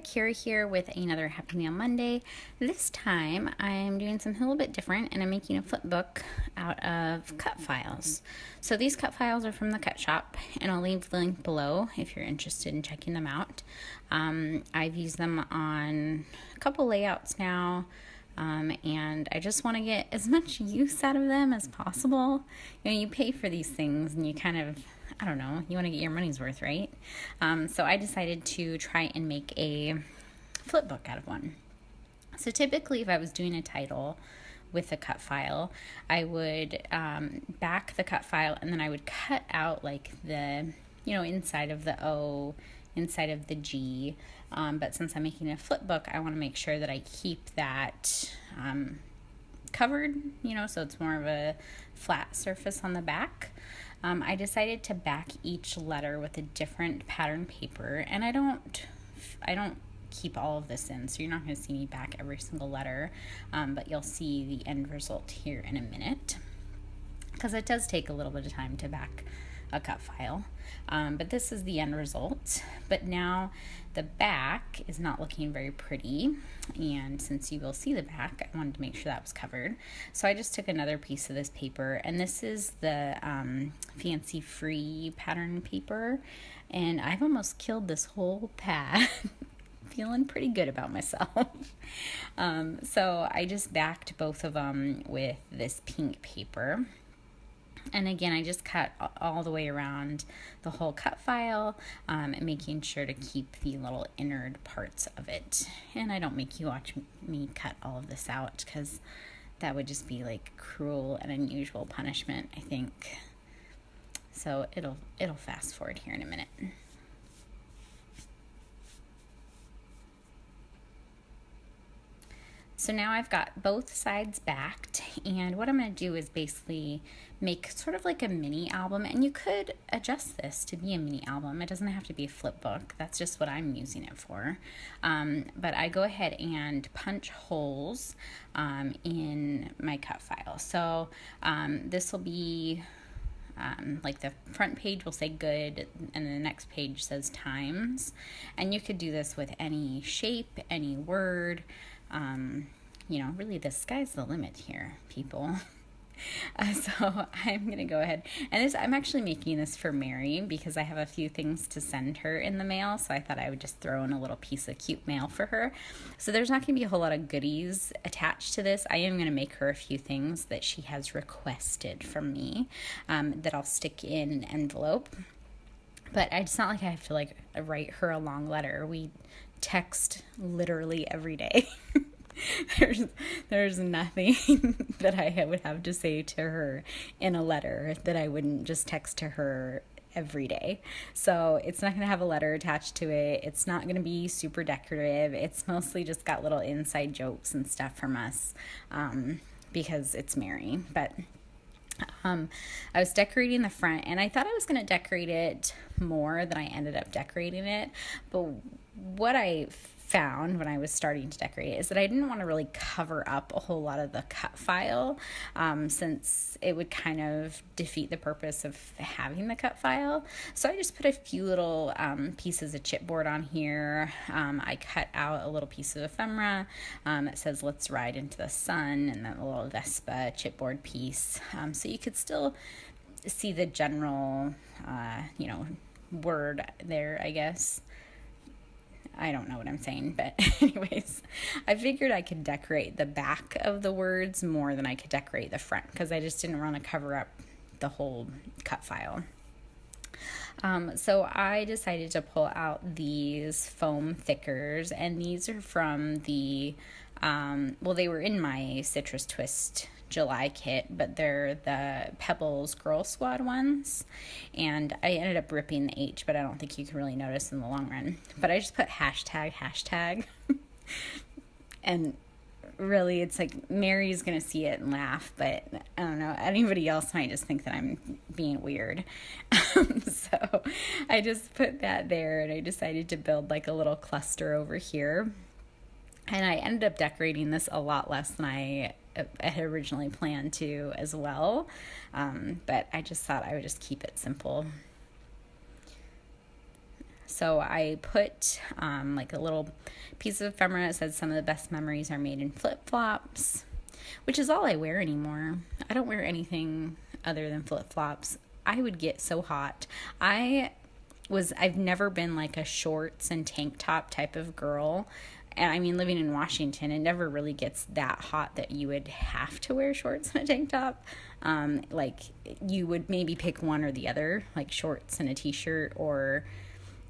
Kira here with another Happy Meal Monday. This time I'm doing something a little bit different and I'm making a flip book out of cut files. So these cut files are from the cut shop and I'll leave the link below if you're interested in checking them out. I've used them on a couple layouts now. And I just want to get as much use out of them as possible. You know, you pay for these things and you kind of, I don't know, you want to get your money's worth, right? So I decided to try and make a flip book out of one. So typically if I was doing a title with a cut file, I would back the cut file and then I would cut out like the, inside of the O, inside of the G. But since I'm making a flip book, I want to make sure that I keep that covered, so it's more of a flat surface on the back. I decided to back each letter with a different pattern paper, and I don't keep all of this in, so you're not going to see me back every single letter, but you'll see the end result here in a minute, because it does take a little bit of time to back a cut file, but this is the end result. But now the back is not looking very pretty, and since you will see the back, I wanted to make sure that was covered. So I just took another piece of this paper, and this is the fancy free pattern paper, and I've almost killed this whole pad. Feeling pretty good about myself. So I just backed both of them with this pink paper. And again, I just cut all the way around the whole cut file, and making sure to keep the little innard parts of it. And I don't make you watch me cut all of this out, because that would just be like cruel and unusual punishment, I think. So it'll fast forward here in a minute. So now I've got both sides backed, and what I'm going to do is basically make sort of like a mini album, and you could adjust this to be a mini album. It doesn't have to be a flip book. That's just what I'm using it for. But I go ahead and punch holes in my cut file. So this will be like the front page will say good, and the next page says times. And you could do this with any shape, any word. Really the sky's the limit here, people. So I'm going to go ahead, and I'm actually making this for Mary because I have a few things to send her in the mail, so I thought I would just throw in a little piece of cute mail for her. So there's not going to be a whole lot of goodies attached to this. I am going to make her a few things that she has requested from me, that I'll stick in an envelope. But it's not like I have to write her a long letter. We text literally every day. There's nothing that I would have to say to her in a letter that I wouldn't just text to her every day. So it's not going to have a letter attached to it. It's not going to be super decorative. It's mostly just got little inside jokes and stuff from us, because it's Mary. But I was decorating the front, and I thought I was going to decorate it more than I ended up decorating it. But what I found when I was starting to decorate it is that I didn't want to really cover up a whole lot of the cut file, since it would kind of defeat the purpose of having the cut file. So I just put a few little pieces of chipboard on here. I cut out a little piece of ephemera that says "Let's ride into the sun," and then a little Vespa chipboard piece, so you could still see the general word there, I guess. I don't know what I'm saying, but anyways, I figured I could decorate the back of the words more than I could decorate the front, because I just didn't want to cover up the whole cut file. So I decided to pull out these foam thickers, and these are from the, they were in my Citrus Twist July kit, but they're the Pebbles Girl Squad ones, and I ended up ripping the H, but I don't think you can really notice in the long run. But I just put hashtag, and really it's like Mary's gonna see it and laugh, but I don't know, anybody else might just think that I'm being weird. So I just put that there, and I decided to build like a little cluster over here, and I ended up decorating this a lot less than I had originally planned to as well, but I just thought I would just keep it simple. So I put like a little piece of ephemera that says some of the best memories are made in flip-flops, which is all I wear anymore. I don't wear anything other than flip-flops. I would get so hot. I've never been like a shorts and tank top type of girl. And I mean, living in Washington, it never really gets that hot that you would have to wear shorts and a tank top. Like you would maybe pick one or the other, like shorts and a t-shirt, or,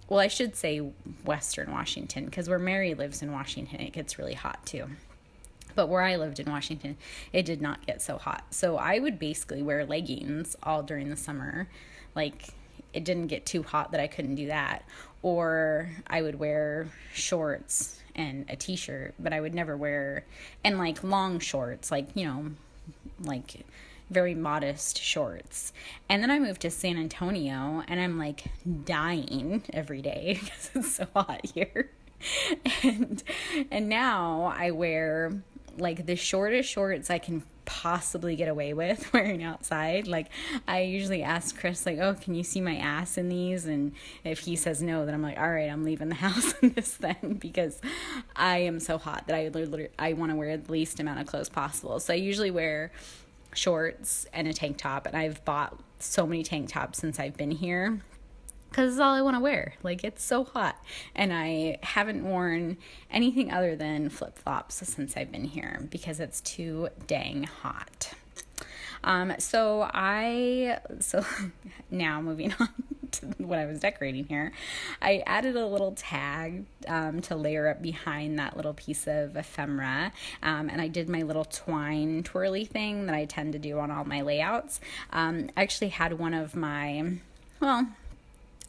well, I should say Western Washington, because where Mary lives in Washington, it gets really hot too. But where I lived in Washington, it did not get so hot. So I would basically wear leggings all during the summer. Like, it didn't get too hot that I couldn't do that. Or I would wear shorts and a t-shirt, but I would never wear, and like long shorts, like, you know, like very modest shorts. And then I moved to San Antonio, and I'm like dying every day because it's so hot here. And now I wear like the shortest shorts I can possibly get away with wearing outside. Like, I usually ask Chris, like, oh, can you see my ass in these? And if he says no, then I'm like, all right, I'm leaving the house in this then, because I am so hot that I want to wear the least amount of clothes possible. So I usually wear shorts and a tank top, and I've bought so many tank tops since I've been here, because it's all I want to wear. Like, it's so hot. And I haven't worn anything other than flip-flops since I've been here because it's too dang hot. So now moving on to what I was decorating here, I added a little tag to layer up behind that little piece of ephemera, and I did my little twine twirly thing that I tend to do on all my layouts. I actually had one of my, well,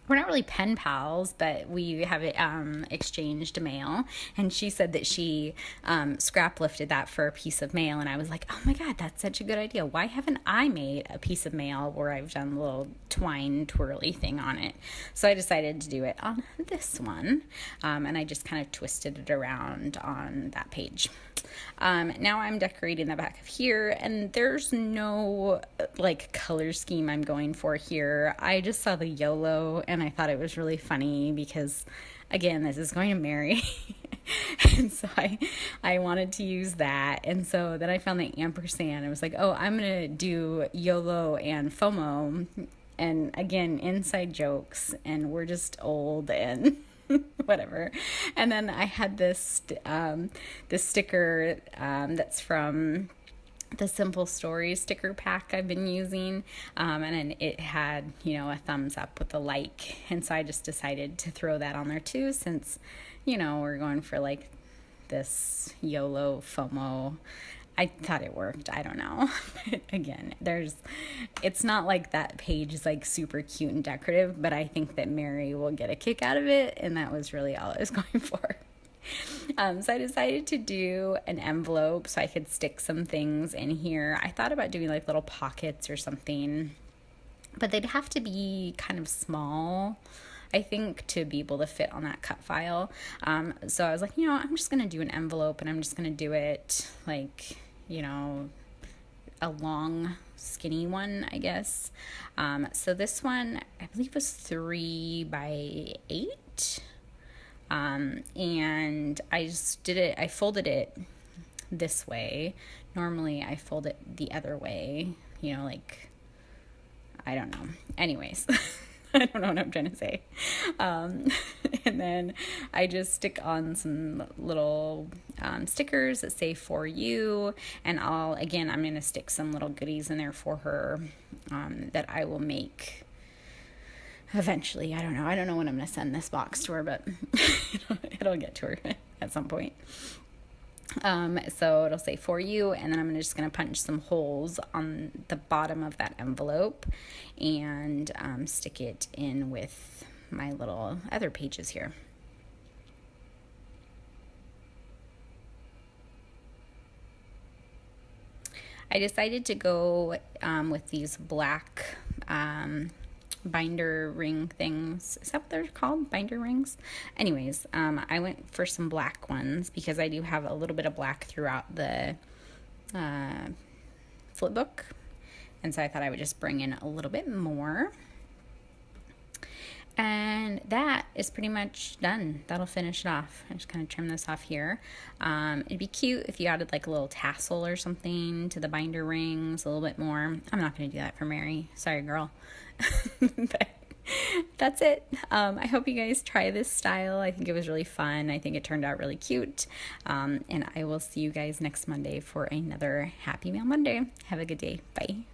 we're not really pen pals, but we have exchanged mail, and she said that she scrap lifted that for a piece of mail, and I was like, oh my God, that's such a good idea. Why haven't I made a piece of mail where I've done a little twine twirly thing on it? So I decided to do it on this one, and I just kind of twisted it around on that page. Now I'm decorating the back of here, and there's no like color scheme I'm going for here. I just saw the YOLO, and I thought it was really funny because, again, this is going to Mary. And so I wanted to use that. And so then I found the ampersand. I was like, oh, I'm going to do YOLO and FOMO. And again, inside jokes, and we're just old and whatever. And then I had this sticker that's from the Simple Stories sticker pack I've been using, and then it had, you know, a thumbs up with a like, and so I just decided to throw that on there too, since, you know, we're going for like this YOLO FOMO. I thought it worked. I don't know. But again, it's not like that page is like super cute and decorative, but I think that Mary will get a kick out of it, and that was really all I was going for. So I decided to do an envelope so I could stick some things in here. I thought about doing like little pockets or something, but they'd have to be kind of small, I think, to be able to fit on that cut file. So I was like, you know, I'm just going to do an envelope, and I'm just going to do it like, you know, a long skinny one, I guess. So this one, I believe, was 3 by 8. And I just did it, I folded it this way. Normally I fold it the other way, you know, like, I don't know. Anyways, I don't know what I'm trying to say. And then I just stick on some little stickers that say "for you," and I'm going to stick some little goodies in there for her that I will make eventually. I don't know when I'm going to send this box to her, but it'll get to her at some point. So it'll say "for you," and then I'm just going to punch some holes on the bottom of that envelope and stick it in with my little other pages here. I decided to go with these black binder ring things. Is that what they're called? Binder rings? Anyways, I went for some black ones because I do have a little bit of black throughout the Flipbook. And so I thought I would just bring in a little bit more. And that is pretty much done. That'll finish it off. I just kind of trim this off here. It'd be cute if you added like a little tassel or something to the binder rings, a little bit more. I'm not going to do that for Mary. Sorry, girl. But that's it. I hope you guys try this style. I think it was really fun. I think it turned out really cute. And I will see you guys next Monday for another Happy Mail Monday. Have a good day. Bye.